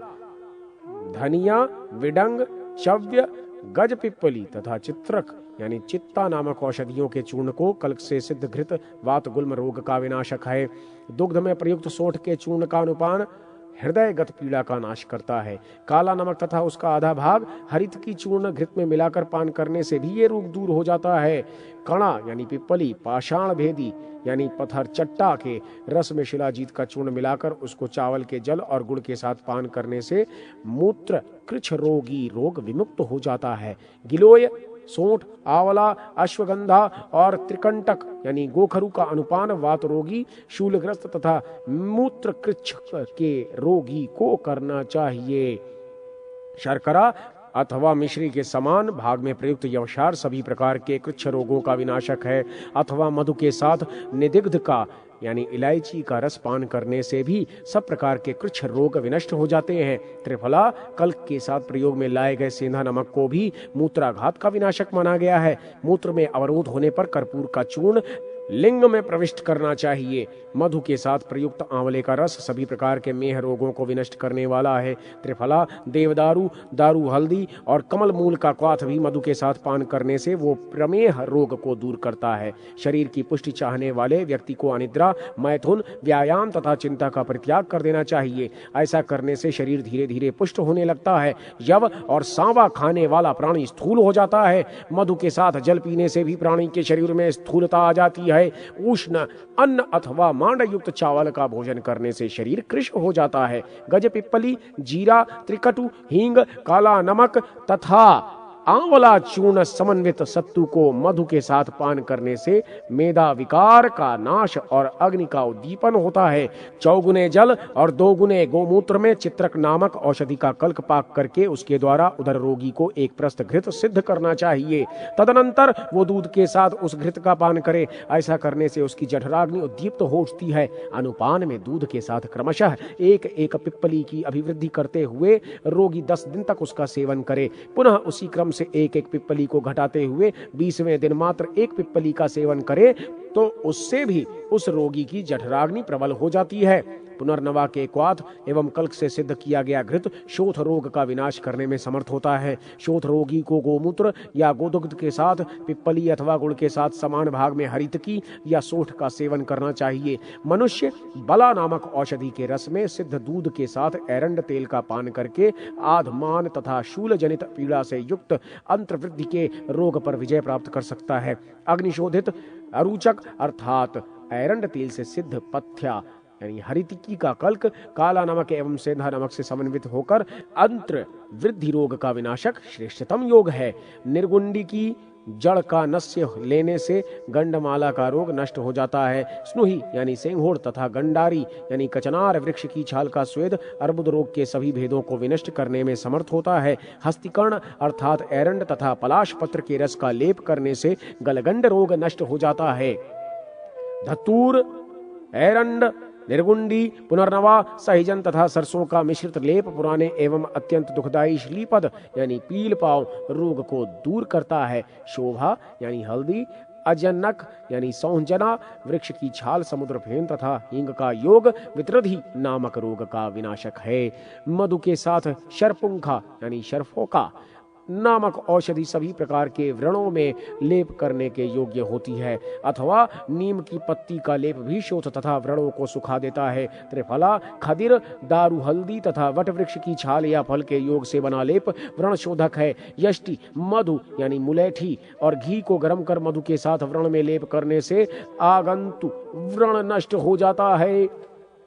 धनिया, विडंग, चव्य, गज पिप्पली तथा चित्रक यानी चित्ता नामक औषधियों के चूर्ण को कल्क से सिद्ध घृत वात गुल्म रोग का विनाशक है। दुग्ध में प्रयुक्त सोंठ के चूर्ण का अनुपान हृदयगत पीड़ा का नाश करता है। काला नमक तथा उसका आधा भाग हरित की चूर्ण घृत में मिलाकर पान करने से भी ये रोग दूर हो जाता है। कणा यानी पिप्पली, पाषाण भेदी यानी पत्थर चट्टा के रस में शिलाजीत का चूर्ण मिलाकर उसको चावल के जल और गुड़ के साथ पान करने से मूत्र कृच्छ रोगी रोग विमुक्त हो जाता है। गिलोय, सोंठ, आंवला, अश्वगंधा और त्रिकंटक यानी गोखरू का अनुपान वात रोगी, शूलग्रस्त तथा मूत्र कृच्छ के रोगी को करना चाहिए। शर्करा अथवा मिश्री के समान भाग में प्रयुक्त यवसार सभी प्रकार के कृच्छ रोगों का विनाशक है। अथवा मधु के साथ निदिग्ध का यानी इलायची का रस पान करने से भी सब प्रकार के कृच्छ रोग विनष्ट हो जाते हैं। त्रिफला कल्क के साथ प्रयोग में लाए गए सेंधा नमक को भी मूत्राघात का विनाशक माना गया है। मूत्र में अवरोध होने पर कर्पूर का चूर्ण लिंग में प्रविष्ट करना चाहिए। मधु के साथ प्रयुक्त आंवले का रस सभी प्रकार के मेह रोगों को विनष्ट करने वाला है। त्रिफला, देवदारू, दारू हल्दी और कमल मूल का क्वाथ भी मधु के साथ पान करने से वो प्रमेह रोग को दूर करता है। शरीर की पुष्टि चाहने वाले व्यक्ति को अनिद्रा, मैथुन, व्यायाम तथा चिंता का परित्याग कर देना चाहिए। ऐसा करने से शरीर धीरे धीरे पुष्ट होने लगता है। यव और सांवा खाने वाला प्राणी स्थूल हो जाता है। मधु के साथ जल पीने से भी प्राणी के शरीर में स्थूलता आ जाती है। उष्ण अन्न अथवा मांड युक्त चावल का भोजन करने से शरीर कृश हो जाता है। गज पिप्पली, जीरा, त्रिकटु, हींग, काला नमक तथा आंवला चूर्ण समन्वित सत्तू को मधु के साथ पान करने से मेदा विकार का नाश और अग्नि का उद्दीपन होता है। 4 गुने जल और 2 गुने गोमूत्र में चित्रक नामक औषधि का कल्क पाक करके उसके द्वारा उधर रोगी को एक प्रस्त घृत सिद्ध करना चाहिए। तदनंतर वो दूध के साथ उस घृत का पान करे। ऐसा करने से उसकी जठराग्नि उद्दीप्त हो उठती है। अनुपान में दूध के साथ क्रमशः एक एक पिप्पली की अभिवृद्धि करते हुए रोगी 10 दिन तक उसका सेवन करे। पुनः उसी क्रम से एक एक पिप्पली को घटाते हुए 20वें दिन मात्र एक पिप्पली का सेवन करे तो उससे भी उस रोगी की जठराग्नि प्रबल हो जाती है। पुनर्नवा के क्वाथ एवं कल्क से सिद्ध किया गया घृत शोथ रोग का विनाश करने में समर्थ होता है। शोथ रोगी को गोमूत्र या गोदुग्ध के साथ पिप्पली अथवा गुड़ के साथ समान भाग में हरितकी या सोठ का सेवन करना चाहिए। मनुष्य बला नामक औषधि के रस में सिद्ध दूध के साथ एरंड तेल का पान करके आधमान तथा शूल जनित पीड़ा से युक्त अंतर्वृद्धि के रोग पर विजय प्राप्त कर सकता है। अग्निशोधित अरूचक अर्थात एरंड तेल से सिद्ध पथ्या यानी हरितिकी का कल्क काला नमक एवं सेंधा नमक से समन्वित होकर अंत्र वृद्धि रोग का विनाशक श्रेष्ठतम योग है। निर्गुंडी की जड़ का नस्य लेने से गंडमाला का रोग नष्ट हो जाता है। स्नुही यानी सेंघोड़ तथा गंडारी यानी कचनार वृक्ष की छाल का स्वेद अर्बुद रोग के सभी भेदों को विनष्ट करने में समर्थ होता है। हस्तिकर्ण अर्थात एरंड तथा पलाश पत्र के रस का लेप करने से गलगंड रोग नष्ट हो जाता है। धतूर, एरंड, निर्गुंडी, पुनर्नवा, सहिजन तथा सरसों का मिश्रित लेप पुराने एवं अत्यंत दुखदायी श्लीपद यानी पील पाव रोग को दूर करता है। शोभा यानी हल्दी, अजनक यानी सौंजना वृक्ष की छाल, समुद्र फेन तथा हींग का योग वित्रधि नामक रोग का विनाशक है। मधु के साथ शरपुंखा यानी शरफोका नामक औषधि सभी प्रकार के व्रणों में लेप करने के योग्य होती है। अथवा नीम की पत्ती का लेप भी शोथ तथा व्रणों को सुखा देता है। त्रिफला, खदिर, दारू हल्दी तथा वट वृक्ष की छाल या फल के योग से बना लेप व्रण शोधक है। यष्टि, मधु यानी मुलैठी और घी को गर्म कर मधु के साथ व्रण में लेप करने से आगंतु व्रण नष्ट हो जाता है।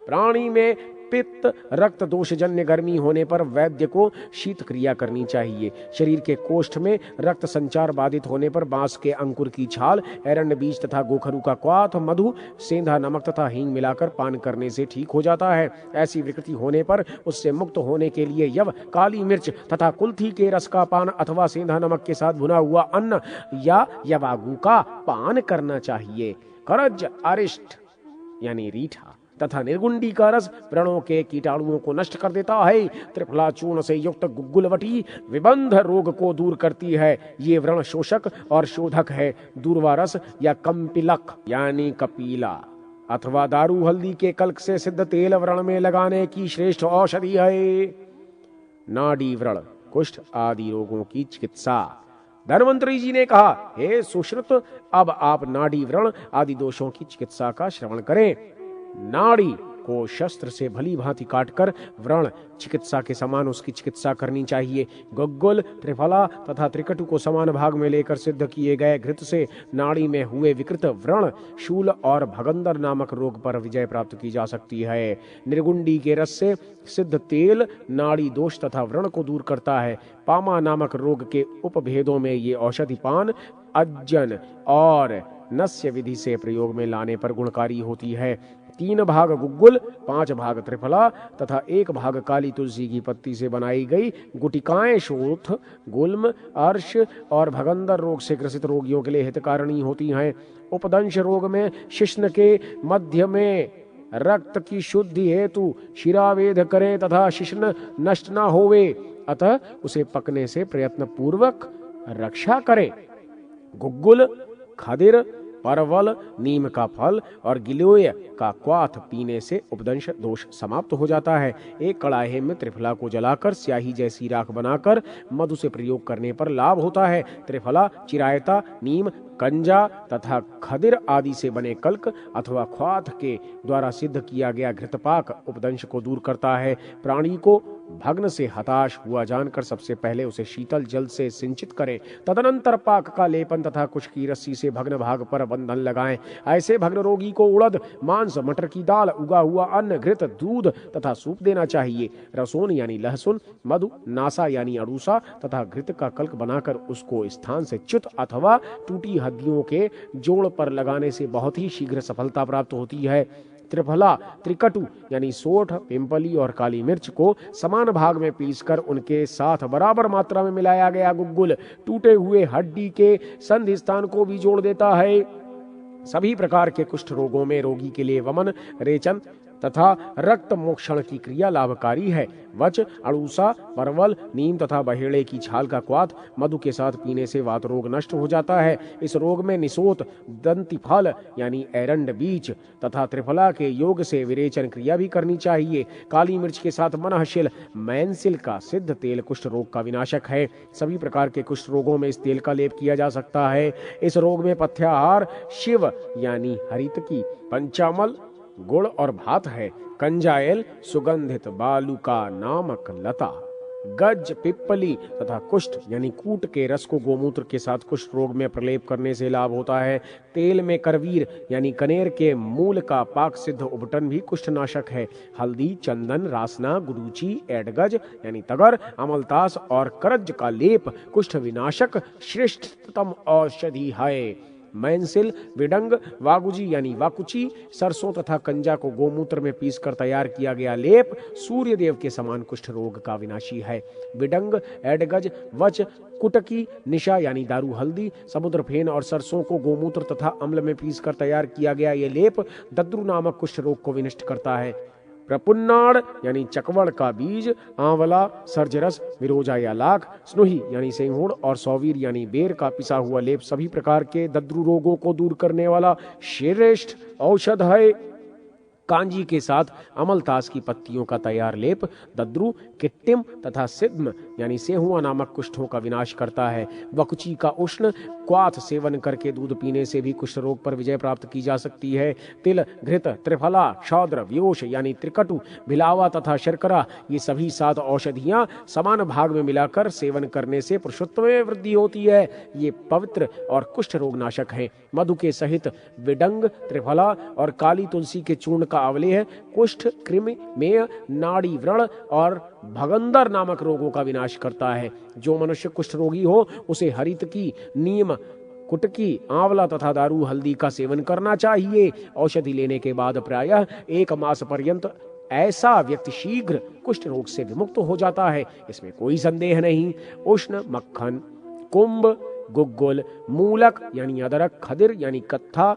प्राणी में पित्त रक्त दोषजन्य गर्मी होने पर वैद्य को शीत क्रिया करनी चाहिए। शरीर के कोष्ठ में रक्त संचार बाधित होने पर बांस के अंकुर की छाल, एरंड बीज तथा गोखरू का क्वाथ, मधु, सेंधा नमक तथा हींग मिलाकर पान करने से ठीक हो जाता है। ऐसी विकृति होने पर उससे मुक्त होने के लिए यव, काली मिर्च तथा कुल्थी के रस का पान अथवा सेंधा नमक के साथ भुना हुआ अन्न या यवागु का पान करना चाहिए। करज, अरिष्ट यानी रीठा तथा निर्गुंडी का रस व्रणों के कीटाणुओं को नष्ट कर देता है। त्रिफला चूर्ण से युक्त गुग्गुलवटी विबंध रोग को दूर करती है। ये व्रण शोषक और शोधक है। दूर्वा रस या कंपिलक यानी कपीला अथवा दारू हल्दी के कल्क से सिद्ध तेल व्रण में लगाने की श्रेष्ठ औषधि है। नाड़ी व्रण, कुष्ठ आदि रोगों की चिकित्सा। धन्वंतरी जी ने कहा, हे सुश्रुत, अब आप नाड़ी व्रण आदि दोषों की चिकित्सा का श्रवण करें। नाड़ी को शस्त्र से भली भांति काटकर व्रण चिकित्सा के समान उसकी चिकित्सा करनी चाहिए। गुग्गुल, त्रिफला तथा त्रिकटु को समान भाग में लेकर सिद्ध किए गए घृत से नाड़ी में हुए विकृत व्रण, शूल और भगंदर नामक रोग पर विजय प्राप्त की जा सकती है। निर्गुंडी के रस से सिद्ध तेल नाड़ी दोष तथा व्रण को दूर करता है। पामा नामक रोग के उपभेदों में ये औषधि पान, अज्जन और नस्य विधि से प्रयोग में लाने पर गुणकारी होती है। 3 भाग गुग्गुल, 5 भाग त्रिफला तथा 1 भाग काली तुलसी की पत्ती से बनाई गई गुटिकाएं शोथ, गुल्म, अर्श और भगंदर रोग से ग्रसित रोगियों के लिए हितकारिणी होती हैं। उपदंश रोग में शिश्न के मध्य में रक्त की शुद्धि हेतु शिरावेद करें तथा शिश्न नष्ट न होवे, अतः उसे पकने से प्रयत्न पूर्वक रक्षा करें। गुग्गुल, खदिर, परवल, नीम का फल और गिलोय का क्वाथ पीने से उपदंश दोष समाप्त हो जाता है। एक कड़ाहे में त्रिफला को जलाकर स्याही जैसी राख बनाकर मधु से प्रयोग करने पर लाभ होता है। त्रिफला, चिरायता, नीम, कंजा तथा खदिर आदि से बने कल्क अथवा ख्वाथ के द्वारा सिद्ध किया गया घृतपाक उपदंश को दूर करता है। प्राणी को भग्न से हताश हुआ जानकर सबसे पहले उसे शीतल जल से सिंचित करें। तदनंतर पाक का लेपन तथा कुश की रस्सी से भग्न भाग पर बंधन लगाएं। ऐसे भग्न रोगी को उड़द, मांस, मटर की दाल, उगा हुआ अन्न, घृत, दूध तथा सूप देना चाहिए। रसोन यानी लहसुन, मधु, नासा यानी अड़ूसा तथा घृत का कल्क बनाकर उसको स्थान से च्युत अथवा टूटी हड्डियों के जोड़ पर लगाने से बहुत ही शीघ्र सफलता प्राप्त होती है। त्रिफला, त्रिकटु यानी सोठ, पिंपली और काली मिर्च को समान भाग में पीसकर उनके साथ बराबर मात्रा में मिलाया गया गुग्गुल टूटे हुए हड्डी के संधि स्थान को भी जोड़ देता है। सभी प्रकार के कुष्ठ रोगों में रोगी के लिए वमन, रेचन तथा रक्त मोक्षण की क्रिया लाभकारी है। वच, अड़ूसा, परवल, नीम तथा बहेड़े की छाल का क्वाथ मधु के साथ पीने से वात रोग नष्ट हो जाता है। इस रोग में निसोत, दंतिफल यानी एरंड बीज तथा त्रिफला के योग से विरेचन क्रिया भी करनी चाहिए। काली मिर्च के साथ मनहशिल, मैनसिल का सिद्ध तेल कुष्ठ रोग का विनाशक है। सभी प्रकार के कुष्ठ रोगों में इस तेल का लेप किया जा सकता है। इस रोग में पथ्याहार शिव यानी हरितकी, पंचामल, गुड़ और भात है। कंजाएल, सुगंधित बालुका नामक लता, गज, पिप्पली तथा कुष्ठ यानी कूट के रस को गोमूत्र के साथ कुष्ठ रोग में प्रलेप करने से लाभ होता है। तेल में करवीर यानी कनेर के मूल का पाक सिद्ध उपटन भी कुष्ठनाशक है। हल्दी, चंदन, रासना, गुडूची, एडगज यानी तगर, अमलतास और करज का लेप कुष्ठ विनाशक श्रेष्ठतम औषधि है। मैनसिल, विडंग, वागुजी यानी वाकुची, सरसों तथा कंजा को गोमूत्र में पीसकर तैयार किया गया लेप सूर्य देव के समान कुष्ठ रोग का विनाशी है। विडंग, एडगज, वच, कुटकी, निशा यानी दारू हल्दी, समुद्र फेन और सरसों को गोमूत्र तथा अम्ल में पीसकर तैयार किया गया ये लेप दद्रु नामक कुष्ठ रोग को विनष्ट करता है। प्रपुन्नाड़ यानी चकवड़ का बीज, आंवला, सर्जरस, विरोजा या लाख, स्नुही यानी सेंहुड़ और सौवीर यानी बेर का पिसा हुआ लेप सभी प्रकार के दद्रु रोगों को दूर करने वाला श्रेष्ठ औषध है। कांजी के साथ अमलतास की पत्तियों का तैयार लेप दद्रु, किट्टिम तथा सिद्म यानी सेहुआ नामक कुष्ठों का विनाश करता है। वकुची का उष्ण क्वाथ सेवन करके दूध पीने से भी कुष्ठ रोग पर विजय प्राप्त की जा सकती है। तिल, घृत, त्रिफला, क्षौद्र, व्योश यानी त्रिकटु, भिलावा तथा शर्करा ये सभी 7 औषधियां समान भाग में मिलाकर सेवन करने से पुरुषत्व में वृद्धि होती है। ये पवित्र और कुष्ठ रोग नाशक है। मधु के सहित विडंग, त्रिफला और काली तुलसी के चूर्ण का अवलेह है कुष्ठ, कृमि, मेय, नाड़ी व्रण और भगंदर नामक रोगों का विनाश करता है। जो मनुष्य कुष्ठ रोगी हो उसे हरितकी, नीम, कुटकी, आंवला तथा दारू हल्दी का सेवन करना चाहिए। औषधि लेने के बाद प्रायः 1 मास पर्यंत ऐसा व्यक्ति शीघ्र कुष्ठ रोग से विमुक्त हो जाता है, इसमें कोई संदेह नहीं। उष्ण, मक्खन, कुंभ, गुग्गुल, मूलक यानी अदरक, खदिर यानी कत्था,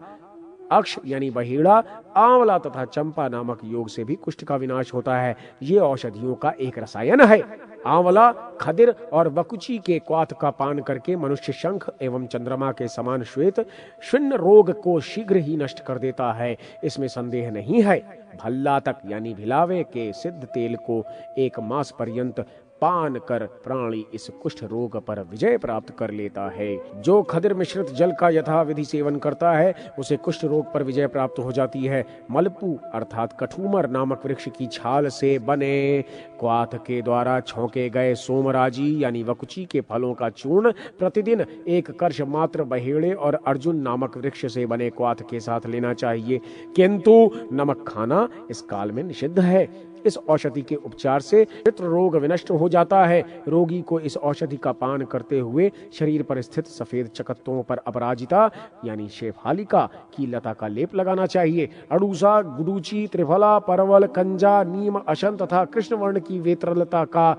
अक्ष यानी बहेड़ा, आंवला तथा चंपा नामक योग से भी कुष्ठ का विनाश होता है। ये औषधियों का एक रसायन है। आंवला, खदिर और बकुची के क्वाथ का पान करके मनुष्य शंख एवं चंद्रमा के समान श्वेत शून्य रोग को शीघ्र ही नष्ट कर देता है, इसमें संदेह नहीं है। भल्ला तक यानी भिलावे के सिद्ध तेल को 1 मास पर्यंत पान कर प्राणी इस कुष्ठ रोग पर विजय प्राप्त कर लेता है। जो खदिर मिश्रित जल का यथाविधि सेवन करता है उसे कुष्ठ रोग पर विजय प्राप्त हो जाती है। मलपू अर्थात कठूमर नामक वृक्ष की छाल से बने क्वाथ के द्वारा छौंके गए सोमराजी यानी वकुची के फलों का चूर्ण प्रतिदिन 1 कर्ष मात्र बहेड़े और अर्जुन नामक वृक्ष से बने क्वाथ के साथ लेना चाहिए, किंतु नमक खाना इस काल में निषिद्ध है। इस औषधि के उपचार से पित्र रोग विनष्ट हो जाता है। रोगी को इस औषधि का पान करते हुए शरीर पर स्थित सफेद चकत्तों पर अपराजिता यानी शेफालिका की लता का लेप लगाना चाहिए। अड़ूसा, गुडूची, त्रिफला, परवल, कंजा, नीम, अशन तथा कृष्ण वर्ण की वेत्रलता का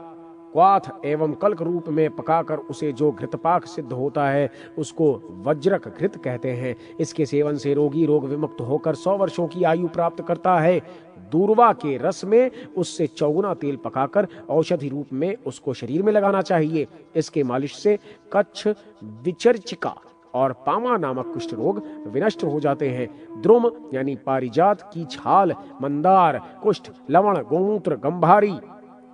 क्वाथ एवं कल्क रूप में पकाकर उसे जो घृतपाक सिद्ध होता है उसको वज्रक घृत कहते हैं। इसके सेवन से रोगी रोग विमुक्त होकर 100 वर्षों की आयु प्राप्त करता है। दूर्वा के रस में उससे चौगुना तेल पकाकर औषधि रूप में उसको शरीर में लगाना चाहिए। इसके मालिश से कच्छ, विचर्चिका और पामा नामक कुष्ठ रोग विनष्ट हो जाते हैं। द्रुम यानी पारिजात की छाल, मंदार, कुष्ठ, लवण, गोमूत्र, गंभारी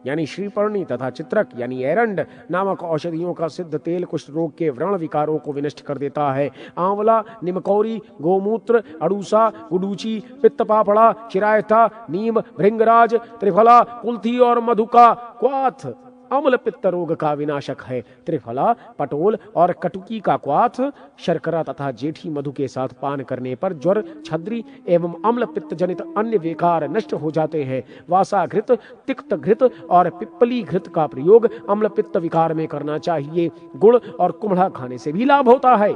यानी श्रीपर्णी तथा चित्रक यानी एरंड नामक औषधियों का सिद्ध तेल कुष्ठ रोग के व्रण विकारों को विनष्ट कर देता है। आंवला, निमकौरी, गोमूत्र, अड़ूसा, गुडूची, पित्त पापड़ा, चिरायता, नीम, भृंगराज, त्रिफला, कुल्थी और मधु का क्वाथ अम्ल पित्त रोग का विनाशक है। त्रिफला, पटोल और कटुकी का क्वाथ शर्करा तथा जेठी मधु के साथ पान करने पर ज्वर, छद्री एवं अम्ल पित्त जनित अन्य विकार नष्ट हो जाते हैं। वासा घृत, तिक्त घृत और पिप्पली घृत का प्रयोग अम्ल पित्त विकार में करना चाहिए। गुड़ और कुम्हड़ा खाने से भी लाभ होता है।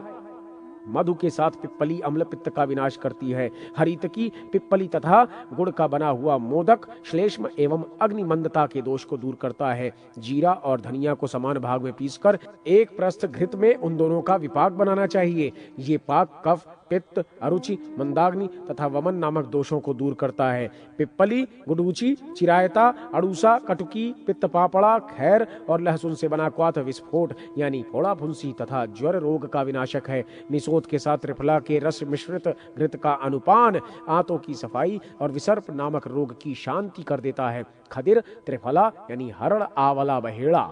मधु के साथ पिप्पली अम्ल पित्त का विनाश करती है। हरितकी, पिप्पली तथा गुड़ का बना हुआ मोदक श्लेष्म एवं अग्निमंदता के दोष को दूर करता है। जीरा और धनिया को समान भाग में पीसकर 1 प्रस्थ घृत में उन दोनों का विपाक बनाना चाहिए। ये पाक कफ, पित्त, अरुचि, मंदाग्नि तथा वमन नामक दोषों को दूर करता है। पिप्पली, गुडूची, चिरायता, अड़ूसा, कटुकी, पित्त पापड़ा, खैर और लहसुन से बना क्वाथ विस्फोट यानी फोड़ा फुंसी तथा ज्वर रोग का विनाशक है। निसोद के साथ त्रिफला के रस मिश्रित घृत का अनुपान आंतों की सफाई और विसर्प नामक रोग की शांति कर देता है। खदिर, त्रिफला यानी हरड़, आंवला, बहेड़ा,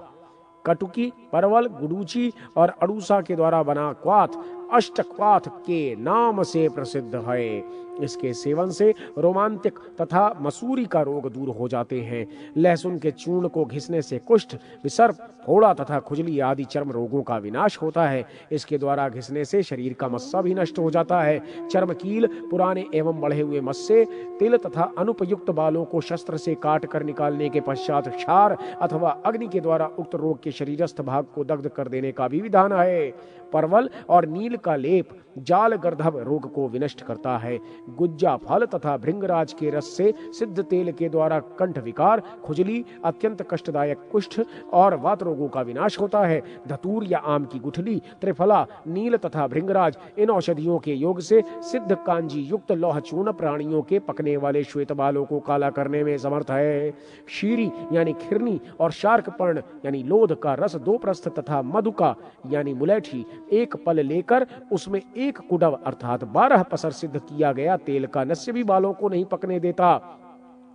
कटुकी, परवल, गुडूची और अड़ूसा के द्वारा बना क्वाथ अष्टक्वाथ के नाम से प्रसिद्ध है। इसके सेवन से रोमांतिक तथा मसूरी का रोग दूर हो जाते हैं। लहसुन के चूर्ण को घिसने से कुष्ठ, विसर्प, फोड़ा तथा खुजली आदि चर्म रोगों का विनाश होता है। इसके द्वारा घिसने से शरीर का मस्सा भी नष्ट हो जाता है। चर्म कील, पुराने एवं बढ़े हुए मस्से, तिल तथा अनुपयुक्त बालों को शस्त्र से काट कर निकालने के पश्चात क्षार अथवा अग्नि के द्वारा उक्त रोग के शरीरस्थ भाग को दग्ध कर देने का भी विधान है। परवल और नील का लेप जाल गर्धव रोग को विनष्ट करता है। गुज्जा फल तथा भृंगराज के रस से सिद्ध तेल के द्वारा कंठ विकार, खुजली, अत्यंत कष्टदायक कुष्ठ और वात रोगों का विनाश होता है। धतूर या आम की गुठली, त्रिफला, नील तथा भृंगराज इन औषधियों के योग से सिद्ध कांजी युक्त लौह चूर्ण प्राणियों के पकने वाले श्वेत बालों को काला करने में समर्थ है। शीरी यानी खिरनी और शार्कपर्ण यानी लोध का रस 2 प्रस्थ तथा मधु का यानी मुलैठी 1 पल लेकर उसमें 1 कुडव अर्थात 12 पसर सिद्ध किया गया तेल का नस्य भी बालों को नहीं पकने देता।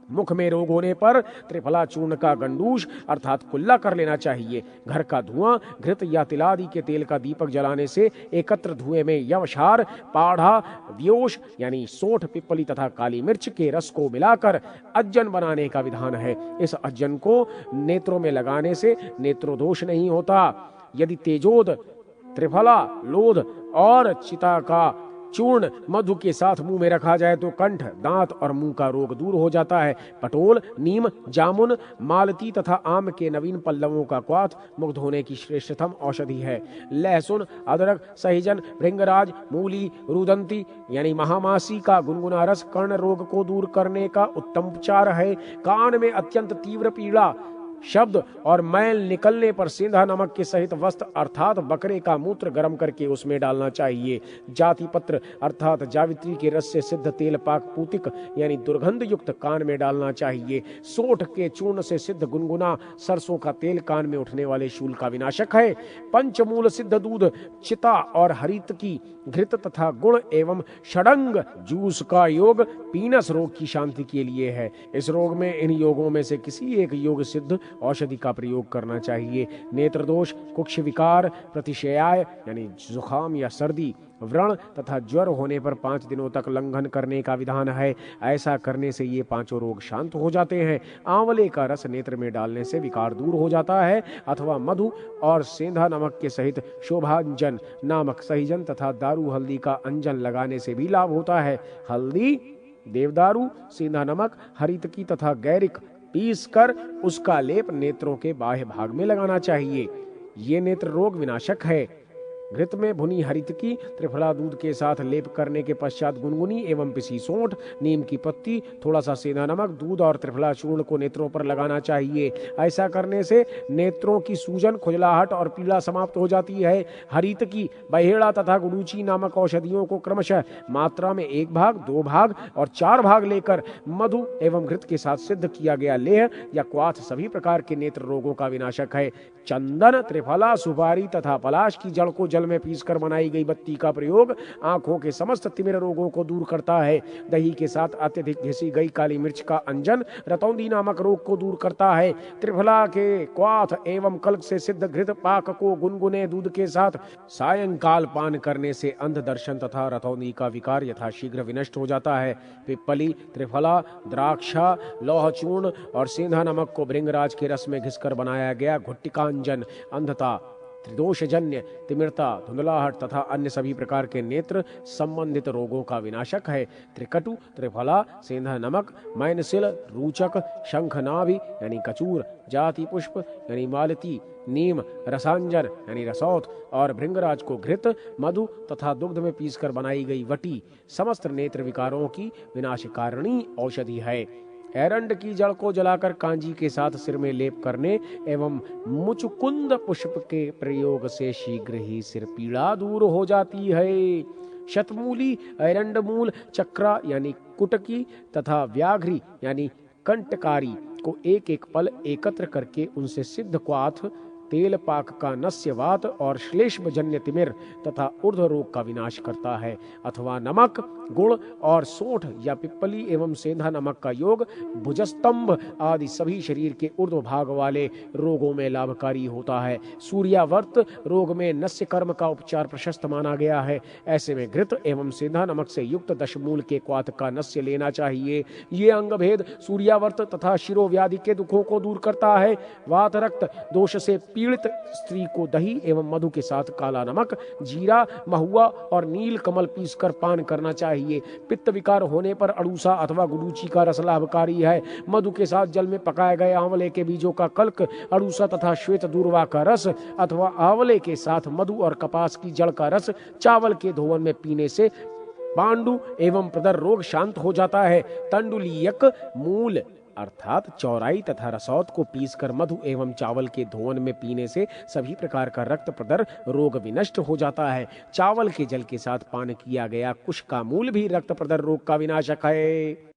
मुख में रोग होने पर त्रिफला चूर्ण का गंडूश अर्थात कुल्ला कर लेना चाहिए। घर का धुआं घृत या तिलादि के तेल का दीपक जलाने से एकत्र धुएं में यवशार, पाढ़ा, व्योश यानी सोठ, पिप्पली तथा काली मिर्च के रस को मिलाकर अज्जन बनाने का विधान है। इस अज्जन को नेत्रों में लगाने से नेत्रोदोष नहीं होता। यदि तेजोद, त्रिफला, लोध और चिता का चूर्ण मधु के साथ मुंह में रखा जाए तो कंठ, दांत और मुंह का रोग दूर हो जाता है। पटोल, नीम, जामुन, मालती तथा आम के नवीन पल्लवों का क्वाथ मुख धोने की श्रेष्ठतम औषधि है। लहसुन, अदरक, सहीजन, भृंगराज, मूली, रुदंती यानी महामासी का गुनगुना रस कर्ण रोग को दूर करने का उत्तम उपचार है। कान में अत्यंत तीव्र पीड़ा, शब्द और मैल निकलने पर सेंधा नमक के सहित वस्त्र अर्थात बकरे का मूत्र गर्म करके उसमें डालना चाहिए। जाति पत्र अर्थात जावित्री के रस से सिद्ध तेल पाक पूतिक यानी दुर्गंध युक्त कान में डालना चाहिए। सोंठ के चूर्ण से सिद्ध गुनगुना सरसों का तेल कान में उठने वाले शूल का विनाशक है। पंचमूल सिद्ध दूध, चिता और हरित की घृत तथा गुण एवं षडंग जूस का योग पीनस रोग की शांति के लिए है। इस रोग में इन योगों में से किसी एक योग सिद्ध औषधि का प्रयोग करना चाहिए। नेत्र दोष, कुक्ष विकार, प्रतिशयाय यानी जुखाम या सर्दी, व्रण तथा ज्वर होने पर 5 दिनों तक लंघन करने का विधान है। ऐसा करने से ये पांचों रोग शांत हो जाते हैं। आंवले का रस नेत्र में डालने से विकार दूर हो जाता है अथवा मधु और सेंधा नमक के सहित शोभांजन नामक सहीजन तथा दारू हल्दी का अंजन लगाने से भी लाभ होता है। हल्दी, देवदारू, सेंधा नमक, हरितकी तथा गैरिक पीस कर उसका लेप नेत्रों के बाह्य भाग में लगाना चाहिए। ये नेत्र रोग विनाशक है। घृत में भुनी हरितकी त्रिफला दूध के साथ लेप करने के पश्चात गुनगुनी एवं पिसी सोंठ, नीम की पत्ती, थोड़ा सा सेंधा नमक, दूध और त्रिफला चूर्ण को नेत्रों पर लगाना चाहिए। ऐसा करने से नेत्रों की सूजन, खुजलाहट और पीड़ा समाप्त हो जाती है। हरितकी, बहेड़ा तथा गुडूची नामक औषधियों को क्रमशः मात्रा में 1 भाग, 2 भाग और 4 भाग लेकर मधु एवं घृत के साथ सिद्ध किया गया लेह या क्वाथ सभी प्रकार के नेत्र रोगों का विनाशक है। चंदन, त्रिफला, सुपारी तथा पलाश की जड़ को जल में पीसकर बनाई गई बत्ती का प्रयोग आंखों के समस्त तिमिर रोगों को दूर करता है। दही के साथ अत्यधिक घिसी गई काली मिर्च का अंजन रतौंधी नामक रोग को दूर करता है। त्रिफला के क्वाथ एवं कल्क से सिद्ध घृत पाक को गुनगुने दूध के साथ सायंकाल पान करने से अंध दर्शन तथा रतौंधी का विकार यथाशीघ्र विनष्ट हो जाता है। पिप्पली, त्रिफला, द्राक्षा, लौह चूर्ण और सेंधा नमक को भृंगराज के रस में घिसकर बनाया गया घुट्टिकांजन अंधता, त्रिदोषजन्य, तिमिरता, धुंधलाहट तथा अन्य सभी प्रकार के नेत्र संबंधित रोगों का विनाशक है। त्रिकटु, त्रिफला, सेंधा नमक, मैनसिल, रूचक, शंखनाभि यानी कचूर, जाति पुष्प यानी मालती, नीम, रसांजन यानी रसौत और भृंगराज को घृत, मधु तथा दुग्ध में पीसकर बनाई गई वटी समस्त नेत्र विकारों की विनाशकारिणी औषधि है। एरंड की जड़ को जलाकर कांजी के साथ सिर में लेप करने एवं मुचुकुंद पुष्प के प्रयोग से शीघ्र ही सिर पीड़ा दूर हो जाती है। शतमूली, एरंड मूल, चक्रा यानी कुटकी तथा व्याघ्री यानी कंटकारी को एक एक पल एकत्र करके उनसे सिद्ध क्वाथ, तेल पाक का नस्यवात और श्लेष्मजन्य तिमिर तथा ऊर्ध्व रोग का विनाश करता है। अथवा नमक, गुड़ और सोंठ या पिप्पली एवं सेंधा नमक का योग भुजस्तंभ आदि सभी शरीर के ऊर्ध्व भाग वाले रोगों में लाभकारी होता है। सूर्यावर्त रोग में नस्य कर्म का उपचार प्रशस्त माना गया है। ऐसे में घृत एवं सेंधा नमक से युक्त दशमूल के क्वाथ का नस्य लेना चाहिए। ये अंग भेद सूर्यावर्त तथा शिरोव्याधि के दुखों को दूर करता है। वात रक्त दोष से पीड़ित स्त्री को दही एवं मधु के साथ काला नमक, जीरा, महुआ और नील कमल पीसकर पान करना चाहिए। पित्त विकार होने पर अड़ूसा अथवा गुडूची का रस लाभकारी है। मधु के साथ जल में पकाए गए आंवले के बीजों का कल्क, अड़ूसा तथा श्वेत दूर्वा का रस अथवा आंवले के साथ मधु और कपास की जड़ का रस चावल के धोवन में पीने से पांडु एवं प्रदर रोग शांत हो जाता है। तंडुलियक मूल अर्थात चौराई तथा रसौत को पीसकर मधु एवं चावल के धोवन में पीने से सभी प्रकार का रक्त प्रदर रोग विनष्ट हो जाता है। चावल के जल के साथ पान किया गया कुश का मूल भी रक्त प्रदर रोग का विनाशक है।